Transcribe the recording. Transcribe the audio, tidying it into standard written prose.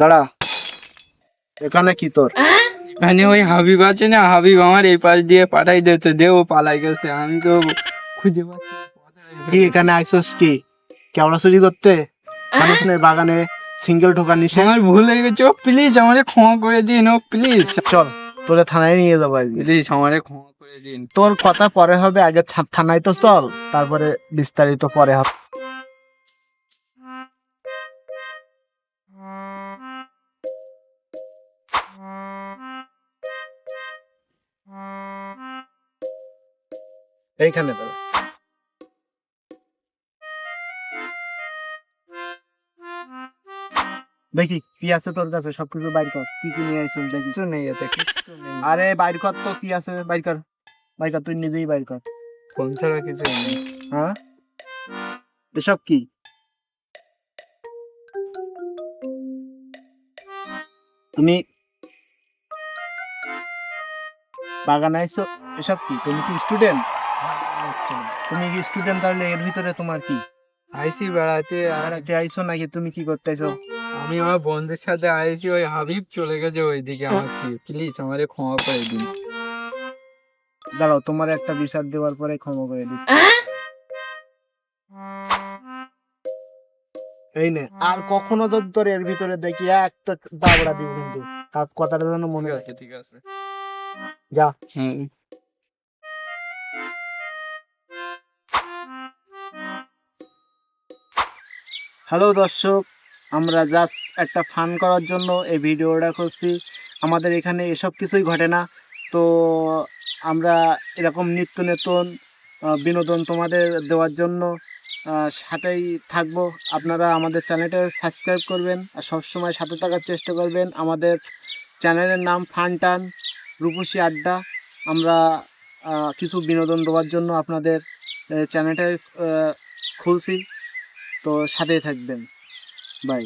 দাঁড়া, এখানে কি তোর? মানে ওই হাবিব আছে না, হাবিব আমার এই পাশ দিয়ে পাঠাই দিয়েছে, যে ও পালাই গেছে, আমি তো খুঁজে পাচ্ছি না। কি এখানে আইসোস কি কেওড়া চুরি করতে? মানুষ নেই বাগানে সিঙ্গেল ঢোকা নিষেধ। আমার ভুল হয়ে গেছে, ও প্লিজ আমারে ক্ষমা করে দিন, ও প্লিজ চল তোরে থানায় নিয়ে যাবো আজকে। প্লিজ আমারে ক্ষমা করে দিন। তোর কথা পরে হবে, আগে থানায় তো চল, তারপরে বিস্তারিত পরে হবে। এইখানে দাঁড়া। দেখি কি আছে তোর কাছে, সবকিছু বাইর কর, কি কি নিয়ে আইছিস দেখি। কিছু নেই এতে, কিছু নেই। আরে বাইর কর তো, কি আছে বাইর কর, বাইর কর, তুই নিজেই বাইর কর। ফোন ছাড়া কিছু নেই। হ্যাঁ, এসব কি? তুমি বাগানে আইছো, এসব কি? তুমি কি স্টুডেন্ট? তুমি কি স্টুডেন্ট? তাহলে এর ভিতরে তোমার কি? আইসি বেড়াতে, আর বেড়াতে আইছো নাকি? তুমি কি করতে আইছো? আমি আমার বন্ধুর সাথে আইসি, ওই হাবিব চলে গেছে ওইদিকে আমার থেকে, প্লিজ আমারে ক্ষমা করে দিন। দাঁড়াও, তোমার একটা বিচার দেওয়ার পরে ক্ষমা করে দিচ্ছি। এই নে, আর কখনো যদি তোর এর ভিতরে দেখি একটা দাবড়া দিব কিন্তু, কথাটা যেন মনে ঠিক আছে। আছে, ঠিক আছে। যা। হ্যাঁ। হ্যালো দর্শক, আমরা জাস্ট একটা ফান করার জন্য এই ভিডিওটা করছি। আমাদের এখানে এসব কিছুই ঘটে না, তো আমরা এরকম নিত্য নতুন বিনোদন তোমাদের দেওয়ার জন্য সাথেই থাকবো। আপনারা আমাদের চ্যানেলটা সাবস্ক্রাইব করবেন আর সবসময় সাথে থাকার চেষ্টা করবেন। আমাদের চ্যানেলের নাম ফানটান রূপসী আড্ডা। আমরা কিছু বিনোদন দেওয়ার জন্য আপনাদের চ্যানেলটা খুলছি, তো সাথেই থাকবেন। বাই।